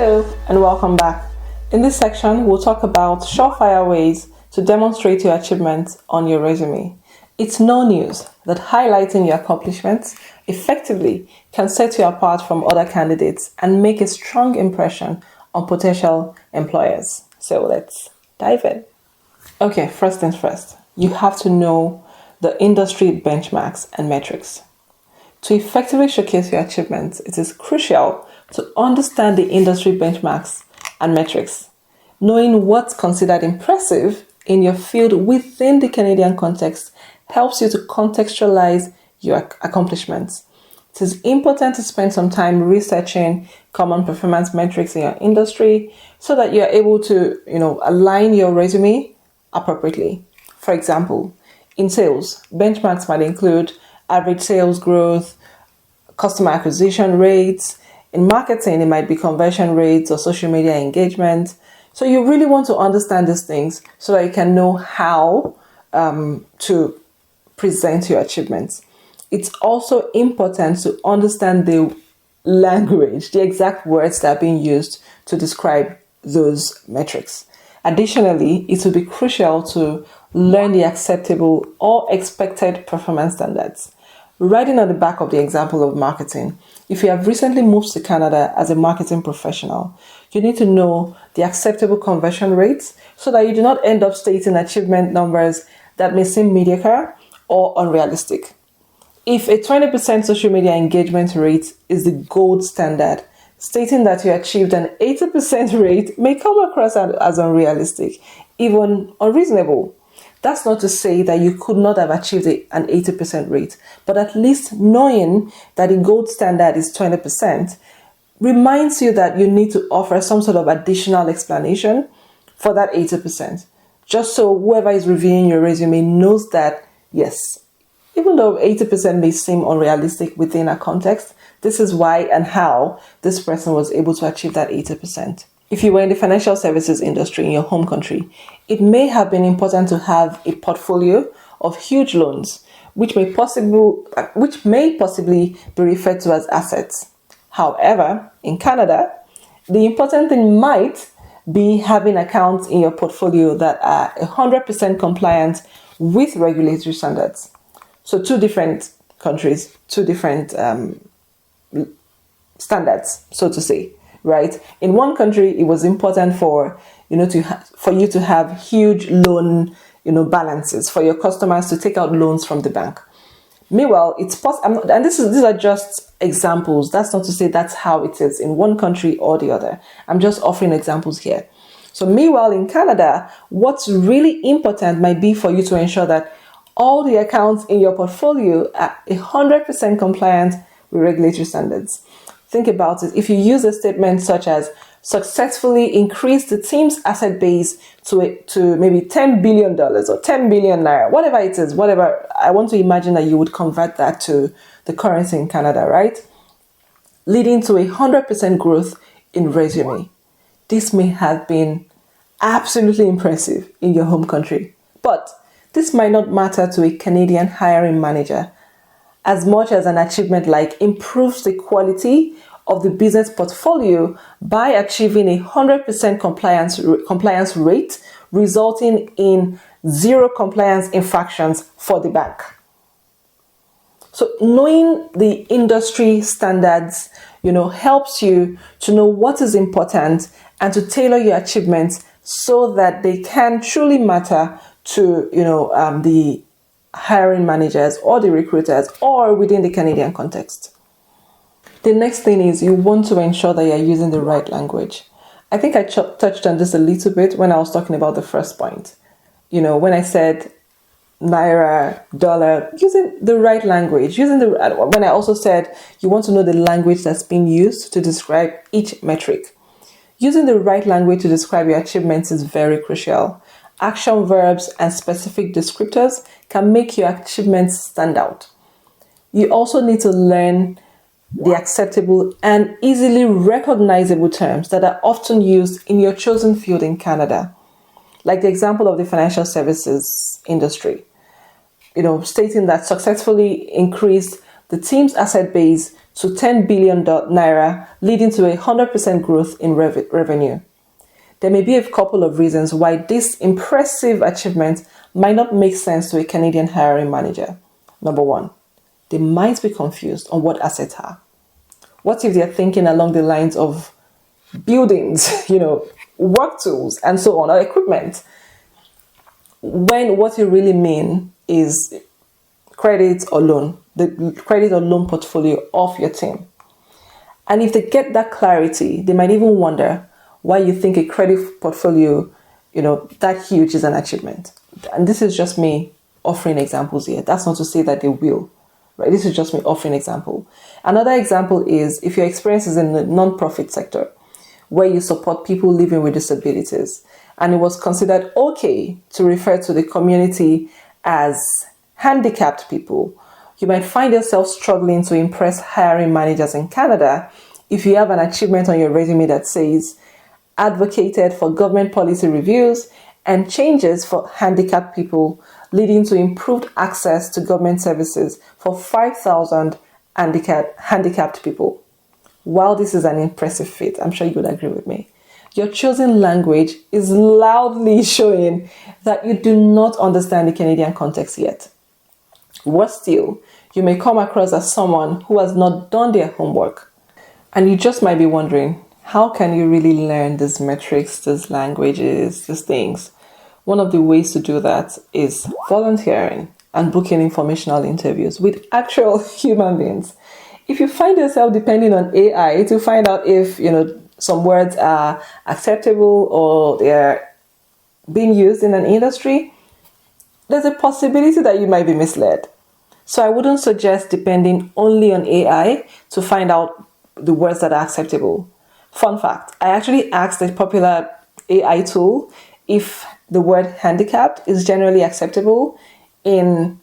Hello and welcome back. In this section, we'll talk about surefire ways to demonstrate your achievements on your resume. It's no news that highlighting your accomplishments effectively can set you apart from other candidates and make a strong impression on potential employers. So let's dive in. Okay, first things first, you have to know the industry benchmarks and metrics. To effectively showcase your achievements, it is crucial to understand the industry benchmarks and metrics. Knowing what's considered impressive in your field within the Canadian context helps you to contextualize your accomplishments. It is important to spend some time researching common performance metrics in your industry so that you're able to, align your resume appropriately. For example, in sales, benchmarks might include average sales growth, customer acquisition rates. In marketing, it might be conversion rates or social media engagement. So you really want to understand these things so that you can know how to present your achievements. It's also important to understand the language, the exact words that are being used to describe those metrics. Additionally, it will be crucial to learn the acceptable or expected performance standards. Riding on the back of the example of marketing, if you have recently moved to Canada as a marketing professional, you need to know the acceptable conversion rates so that you do not end up stating achievement numbers that may seem mediocre or unrealistic. If a 20% social media engagement rate is the gold standard, stating that you achieved an 80% rate may come across as unrealistic, even unreasonable. That's not to say that you could not have achieved an 80% rate, but at least knowing that the gold standard is 20% reminds you that you need to offer some sort of additional explanation for that 80%, just so whoever is reviewing your resume knows that, yes, even though 80% may seem unrealistic within a context, this is why and how this person was able to achieve that 80%. If you were in the financial services industry in your home country, it may have been important to have a portfolio of huge loans, which may possibly be referred to as assets. However, in Canada, the important thing might be having accounts in your portfolio that are 100% compliant with regulatory standards. So two different countries, two different standards, so to say. Right? In one country, it was important for you to have huge loan balances for your customers to take out loans from the bank. Meanwhile, it's possible, and these are just examples. That's not to say that's how it is in one country or the other. I'm just offering examples here. So meanwhile, in Canada, what's really important might be for you to ensure that all the accounts in your portfolio are 100% compliant with regulatory standards. Think about it. If you use a statement such as successfully increase the team's asset base to maybe $10 billion or 10 billion naira, whatever it is, whatever, I want to imagine that you would convert that to the currency in Canada, right? Leading to 100% growth in resume. This may have been absolutely impressive in your home country, but this might not matter to a Canadian hiring manager as much as an achievement like improves the quality of the business portfolio by achieving 100% compliance rate, resulting in zero compliance infractions for the bank. So knowing the industry standards, helps you to know what is important and to tailor your achievements so that they can truly matter to, the hiring managers or the recruiters or within the Canadian context. The next thing is you want to ensure that you're using the right language. I think I touched on this a little bit when I was talking about the first point. When I said naira, dollar, using the right language, when I also said you want to know the language that's being used to describe each metric. Using the right language to describe your achievements is very crucial. Action verbs and specific descriptors can make your achievements stand out. You also need to learn the acceptable and easily recognizable terms that are often used in your chosen field in Canada, like the example of the financial services industry. Stating that successfully increased the team's asset base to 10 billion naira, leading to a 100% growth in revenue. There may be a couple of reasons why this impressive achievement might not make sense to a Canadian hiring manager. Number one, they might be confused on what assets are. What if they're thinking along the lines of buildings, work tools, and so on, or equipment, when what you really mean is credit or loan, the credit or loan portfolio of your team. And if they get that clarity, they might even wonder why you think a credit portfolio, that huge is an achievement. And this is just me offering examples here. That's not to say that they will, right? This is just me offering example. Another example is if your experience is in the non-profit sector, where you support people living with disabilities, and it was considered okay to refer to the community as handicapped people, you might find yourself struggling to impress hiring managers in Canada if you have an achievement on your resume that says advocated for government policy reviews and changes for handicapped people, leading to improved access to government services for 5,000 handicapped people. While this is an impressive feat, I'm sure you would agree with me, your chosen language is loudly showing that you do not understand the Canadian context yet. Worse still, you may come across as someone who has not done their homework. And you just might be wondering, how can you really learn these metrics, these languages, these things? One of the ways to do that is volunteering and booking informational interviews with actual human beings. If you find yourself depending on AI to find out if, some words are acceptable or they're being used in an industry, there's a possibility that you might be misled. So I wouldn't suggest depending only on AI to find out the words that are acceptable. Fun fact, I actually asked a popular AI tool if the word handicapped is generally acceptable in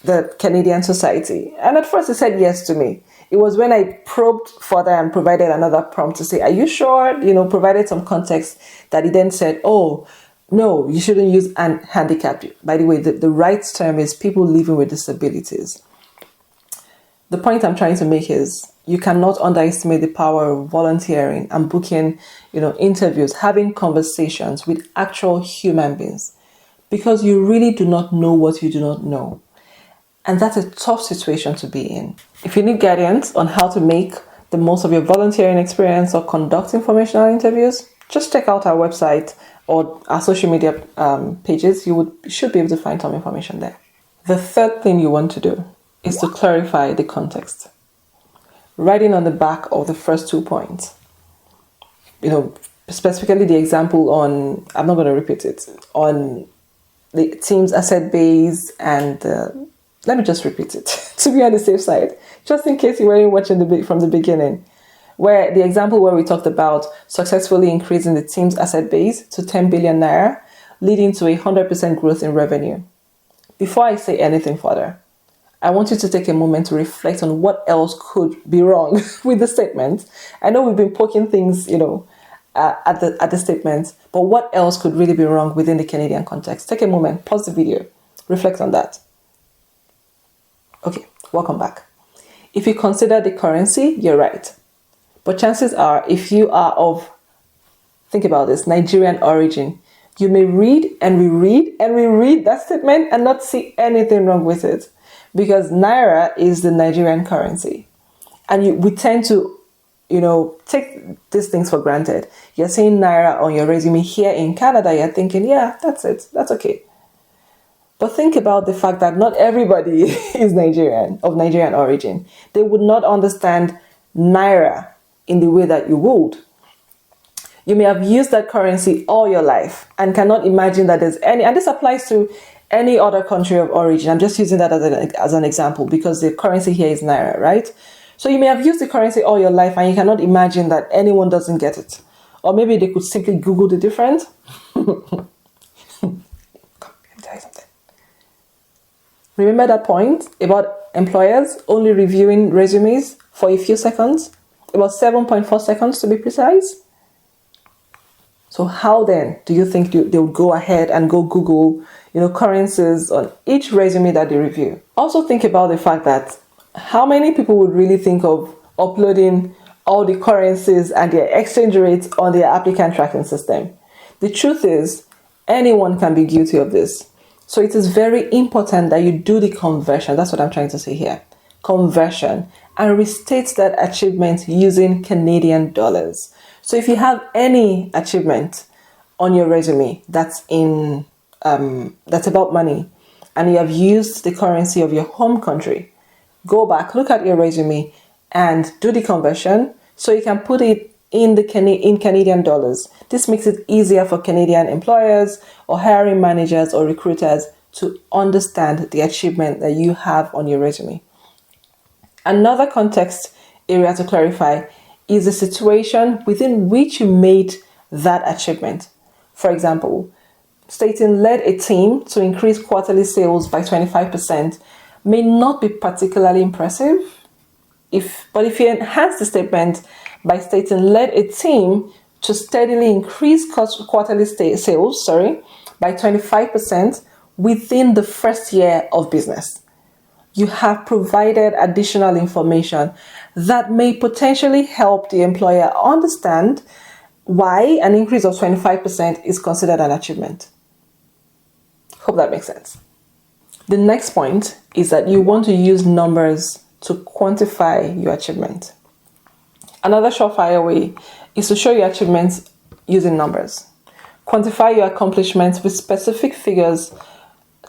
the Canadian society. And at first it said yes to me. It was when I probed further and provided another prompt to say, are you sure? Provided some context that it then said, oh, no, you shouldn't use handicapped. By the way, the right term is people living with disabilities. The point I'm trying to make is you cannot underestimate the power of volunteering and booking, interviews, having conversations with actual human beings, because you really do not know what you do not know. And that's a tough situation to be in. If you need guidance on how to make the most of your volunteering experience or conduct informational interviews, just check out our website or our social media pages. You should be able to find some information there. The third thing you want to do is to clarify the context. Writing on the back of the first 2 points. Specifically the example on, I'm not going to repeat it, on the team's asset base and let me just repeat it to be on the safe side, just in case you weren't watching from the beginning, where the example where we talked about successfully increasing the team's asset base to 10 billion naira, leading to a 100% growth in revenue. Before I say anything further, I want you to take a moment to reflect on what else could be wrong with the statement. I know we've been poking things, at the statement, but what else could really be wrong within the Canadian context? Take a moment, pause the video, reflect on that. Okay, welcome back. If you consider the currency, you're right. But chances are, if you are of, think about this, Nigerian origin, you may read and reread that statement and not see anything wrong with it. Because Naira is the Nigerian currency. And we tend to, take these things for granted. You're seeing Naira on your resume here in Canada, you're thinking, yeah, that's it, that's okay. But think about the fact that not everybody is of Nigerian origin. They would not understand Naira in the way that you would. You may have used that currency all your life and cannot imagine that there's any, and this applies to any other country of origin. I'm just using that as an example because the currency here is Naira, right? So you may have used the currency all your life and you cannot imagine that anyone doesn't get it. Or maybe they could simply Google the difference. Come, let me tell you something. Remember that point about employers only reviewing resumes for a few seconds? About 7.4 seconds to be precise. So how then do you think they would go ahead and go Google, currencies on each resume that they review? Also think about the fact that How many people would really think of uploading all the currencies and their exchange rates on their applicant tracking system? The truth is, anyone can be guilty of this. So it is very important that you do the conversion. That's what I'm trying to say here. Conversion, and restate that achievement using Canadian dollars. So if you have any achievement on your resume that's about money, and you have used the currency of your home country, go back, look at your resume, and do the conversion so you can put it in Canadian dollars. This makes it easier for Canadian employers or hiring managers or recruiters to understand the achievement that you have on your resume. Another context area to clarify is the situation within which you made that achievement. For example, stating led a team to increase quarterly sales by 25% may not be particularly impressive. But if you enhance the statement by stating led a team to steadily increase quarterly sales by 25% within the first year of business, you have provided additional information that may potentially help the employer understand why an increase of 25% is considered an achievement. Hope that makes sense. The next point is that you want to use numbers to quantify your achievement. Another surefire way is to show your achievements using numbers. Quantify your accomplishments with specific figures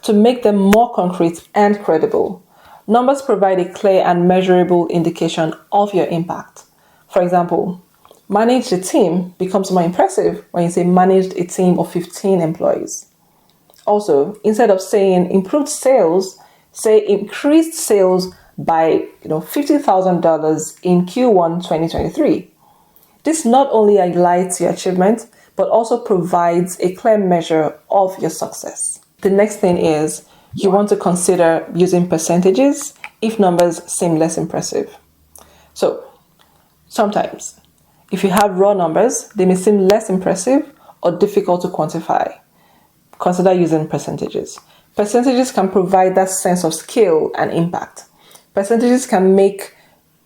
to make them more concrete and credible. Numbers provide a clear and measurable indication of your impact. For example, manage a team becomes more impressive when you say managed a team of 15 employees. Also, instead of saying improved sales, say increased sales by $50,000 in Q1 2023. This not only highlights your achievement, but also provides a clear measure of your success. The next thing is you want to consider using percentages if numbers seem less impressive. So sometimes, if you have raw numbers, they may seem less impressive or difficult to quantify. Consider using percentages. Percentages can provide that sense of scale and impact. Percentages can make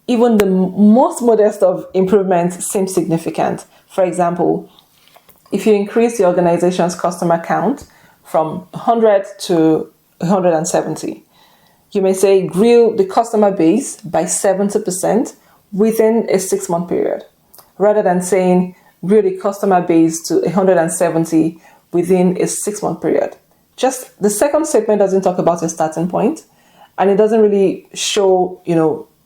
even the most modest of improvements seem significant. For example, if you increase the organization's customer count from 100 to 170, you may say grew the customer base by 70% within a 6-month period, rather than saying grew the customer base to 170 within a 6-month period. Just the second statement doesn't talk about your starting point, and it doesn't really show,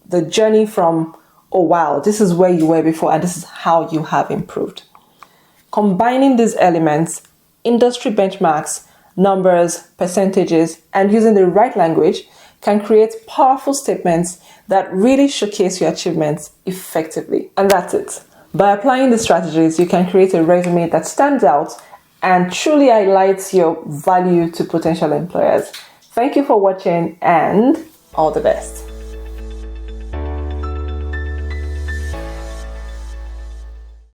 the journey from, oh wow, this is where you were before and this is how you have improved. Combining these elements, industry benchmarks, numbers, percentages, and using the right language can create powerful statements that really showcase your achievements effectively. And that's it. By applying these strategies, you can create a resume that stands out and truly highlights your value to potential employers. Thank you for watching and all the best.